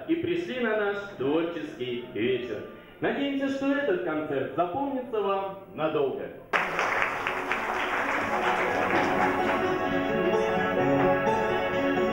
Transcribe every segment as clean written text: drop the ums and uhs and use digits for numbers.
ребята, и пришли на наш творческий вечер. Надеемся, что этот концерт запомнится вам надолго.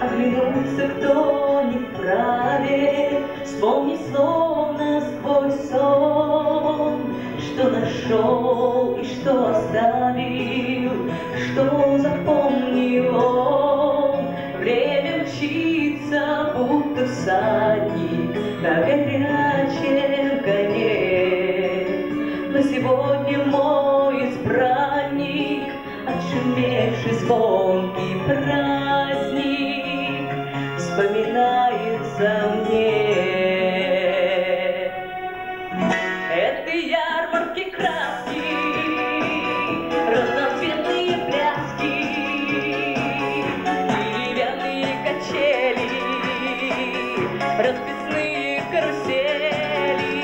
Оглянулся, кто не вправе, вспомнить словно сквозь сон, что нашел и что оставил, что запомнил он. Время мчится, будто всадник на горячем коне. Но сегодня мой избранник, отшумевший звонкий праздник, вспоминается мне. Это ярмарки краски, разноцветные пляски, деревянные качели, расписные карусели,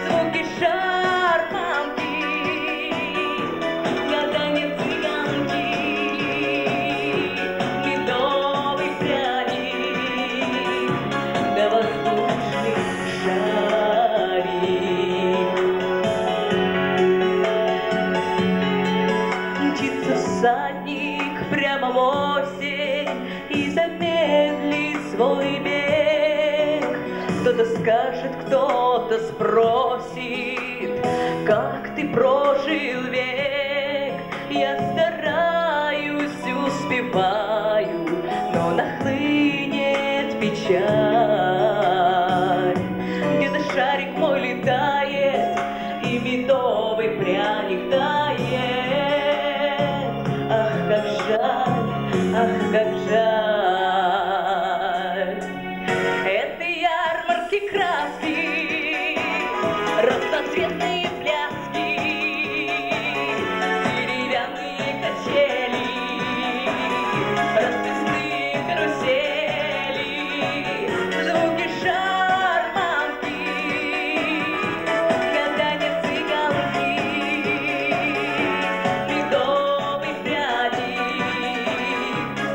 звуки шарманки, гадание цыганки, медовый пряник, да воздушный шарик. Мчится всадник прямо в осень и замедлит свой бег. Кто-то скажет, кто-то спросит, как ты прожил век. Я стараюсь, успеваю, но нахлынет печаль. Где-то шарик мой летает, и медовый пряник тает. Ах, как жаль, ах, как жаль. Это ярмарки краски, разноцветные пляски, деревянные качели, расписные карусели, звуки шарманки, гадание цыганки, медовый пряник,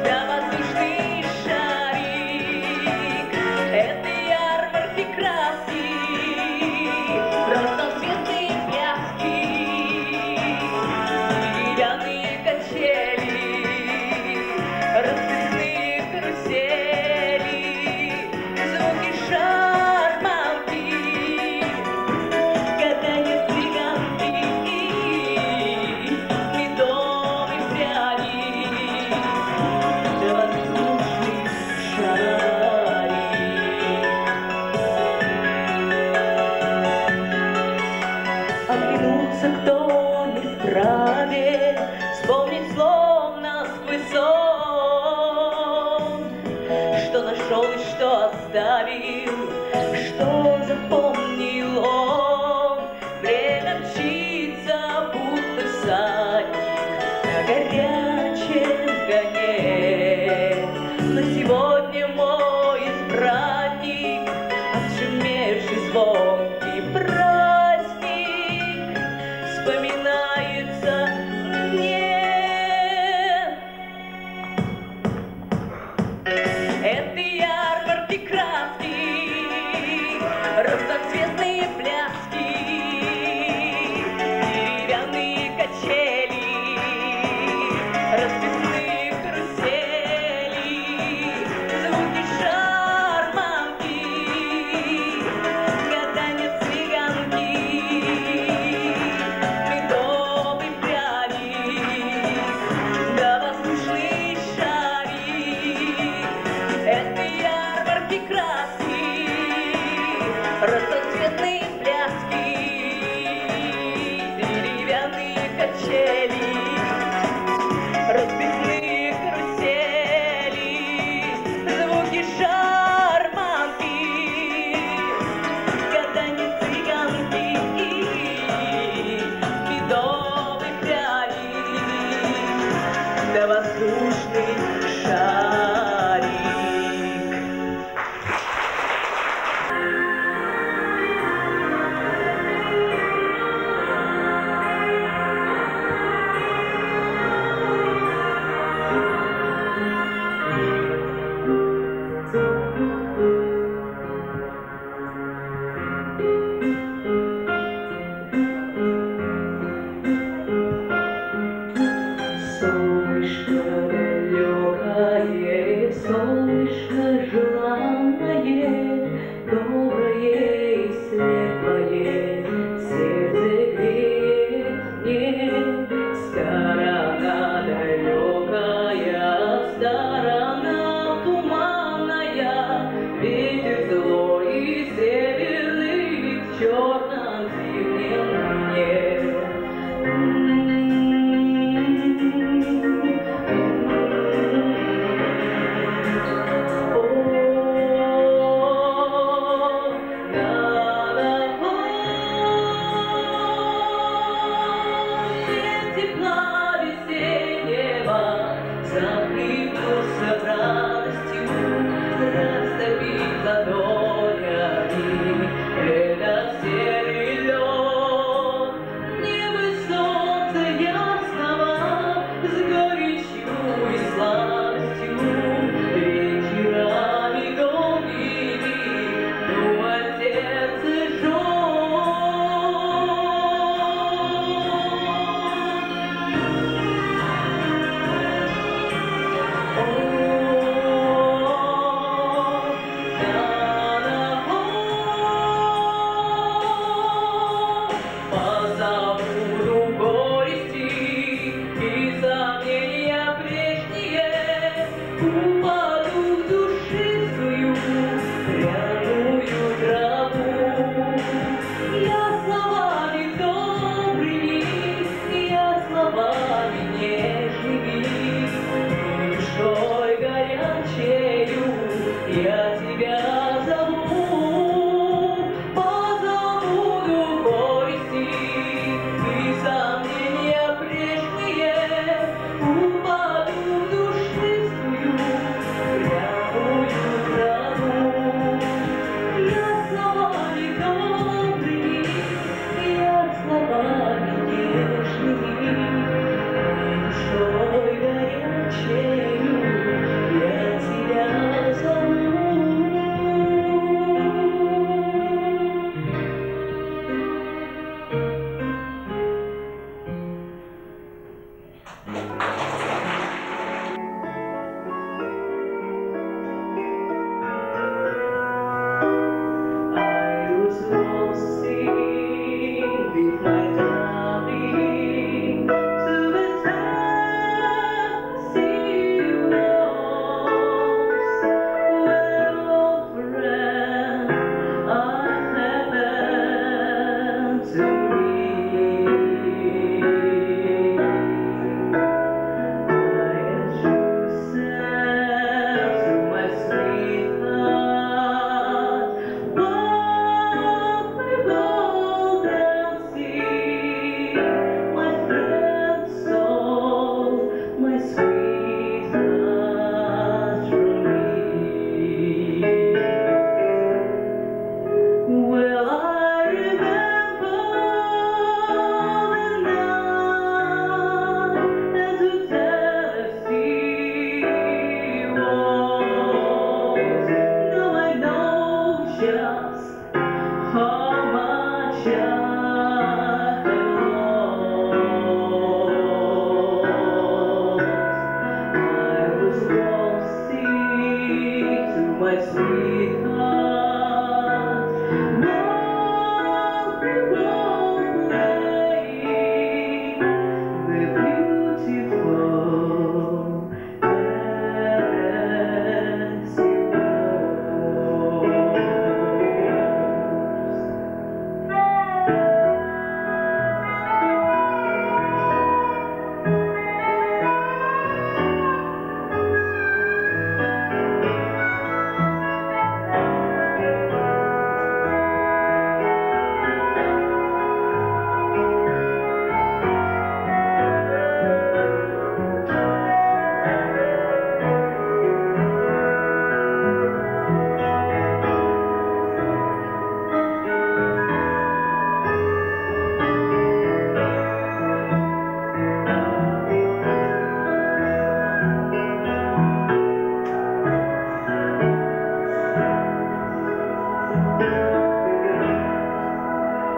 да воздушный шарик. Это ярмарки краски, разноцветные пляски, деревянные качели, расписные карусели, звуки шарманки, гадание цыганки, медовый пряник, да воздушный шарик. Оглянуться, кто не вправе, вспомнить словно сквозь сон, что нашел и что оставил, что запомнил он. Время мчится, будто всадник на горячем коне. Но сегодня мой избранник, отшумевший звонкий праздник, вспоминается мне. Это ярмарки краски, just how much I was lost to my sweetheart. While we were playing the beautiful fantasy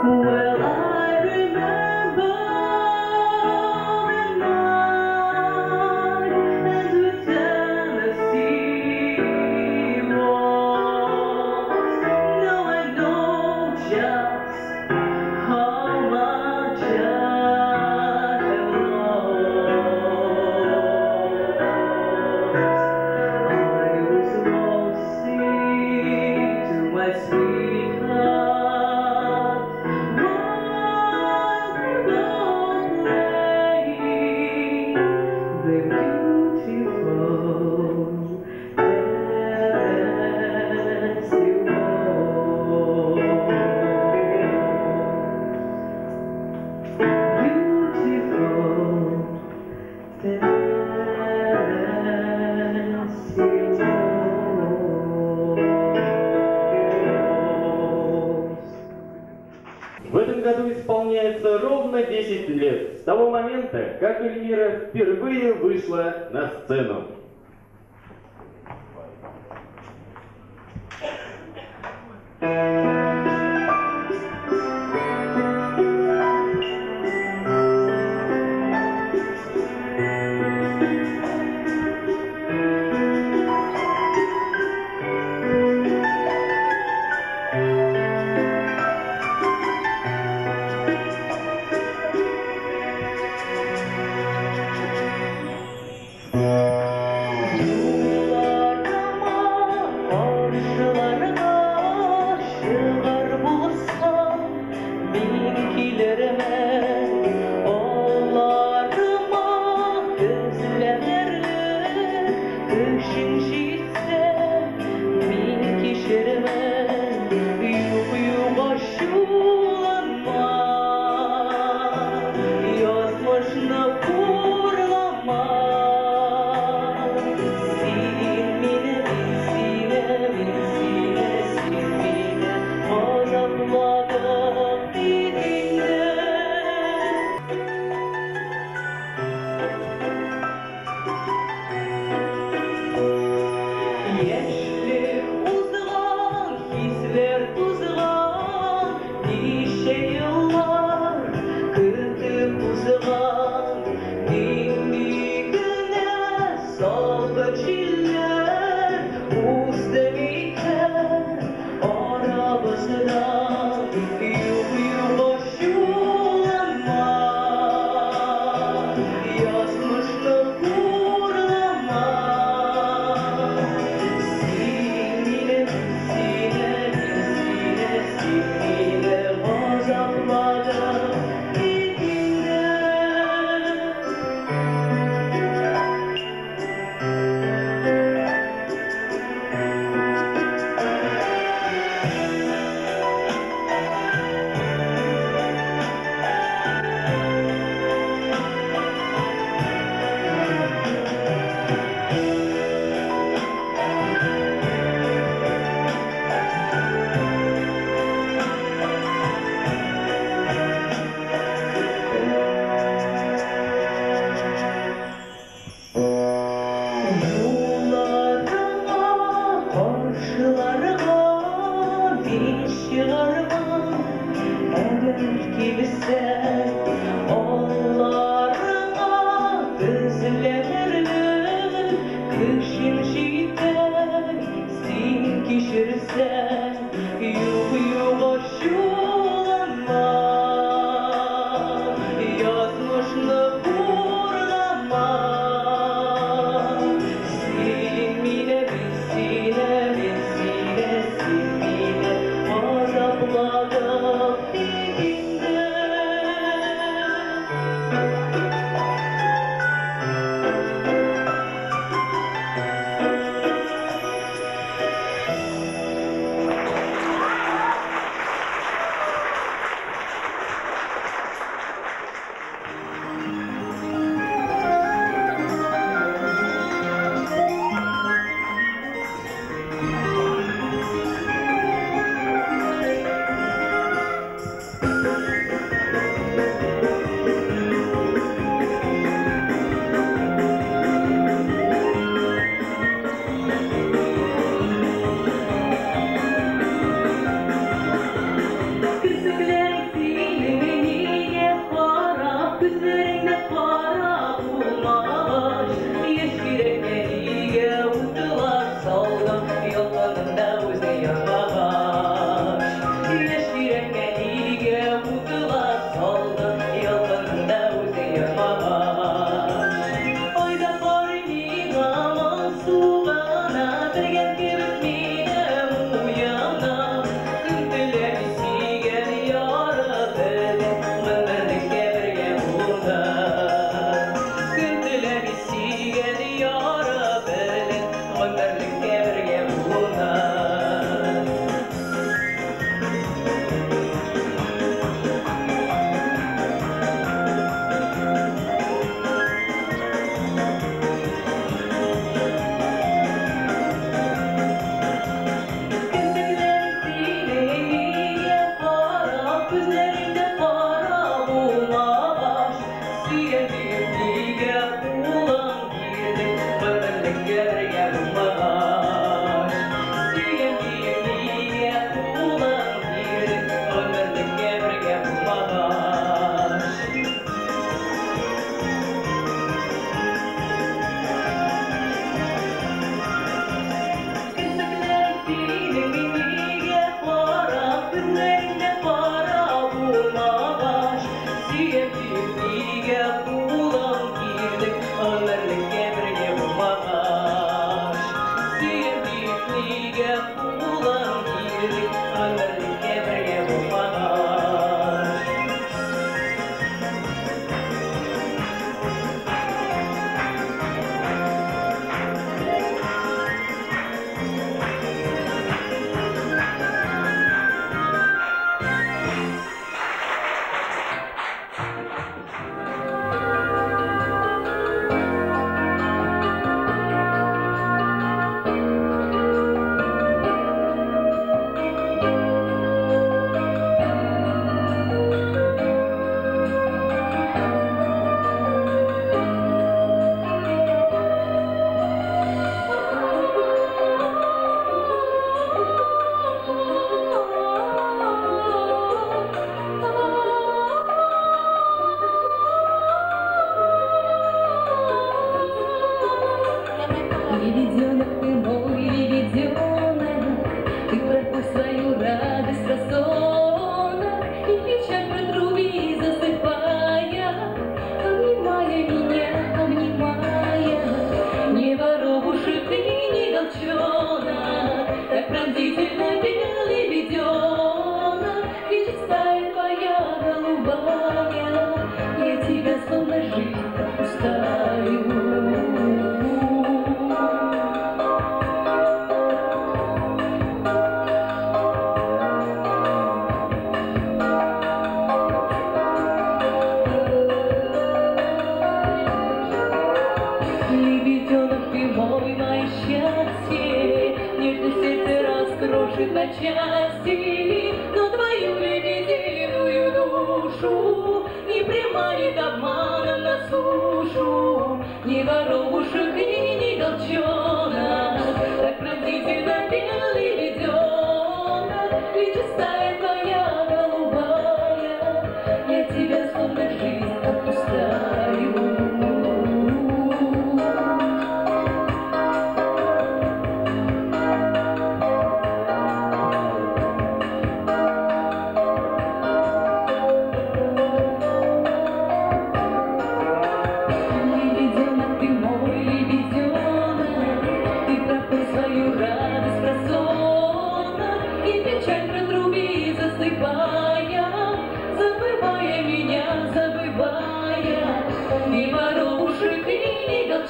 well, I remember the night as we Tennessee walks. Now I know just how much I have lost. I was lost to my sweetheart. While we were playing the beautiful fantasy waltz. Beautiful fantasy waltz. В этом году исполняется ровно 10 лет с того момента, как Эльмира впервые вышла на сцену. Yollarıma, arşılarına aşık. bin şarvan Eğer gibisen onlarına düzlenirler Kışın şiddet sin kişirsen yuh yuh aşulama Yazmışını vurlama Silmine bilsine bilsine silmine azaplarım dibinde разрушит на части, но твою лебединую душу не приманит обманом на сушу, ни воробушек и ни голчонок, так пронзительно пел лебеденок.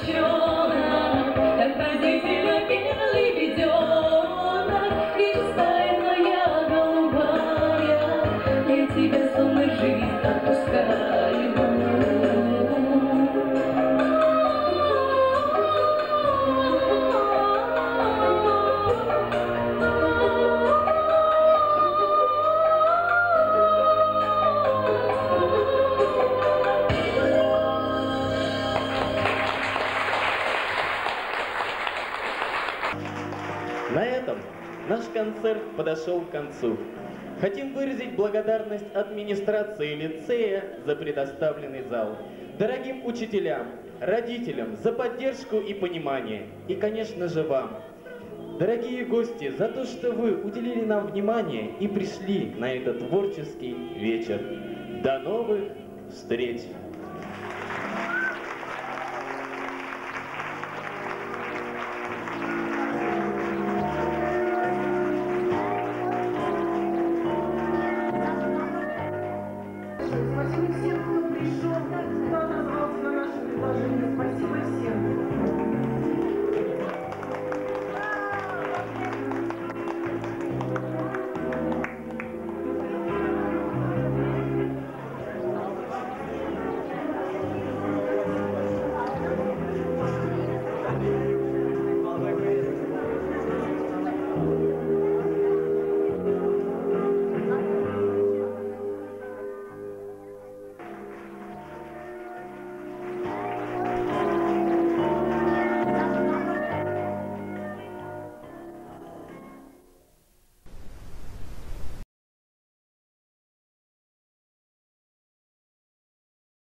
девчонок, как пронзительно пел лебеденок, и чистая моя голубая, я тебя словно жизнь отпускаю. На этом наш концерт подошел к концу. Хотим выразить благодарность администрации лицея за предоставленный зал, дорогим учителям, родителям за поддержку и понимание, и, конечно же, вам, дорогие гости, за то, что вы уделили нам внимание и пришли на этот творческий вечер. До новых встреч!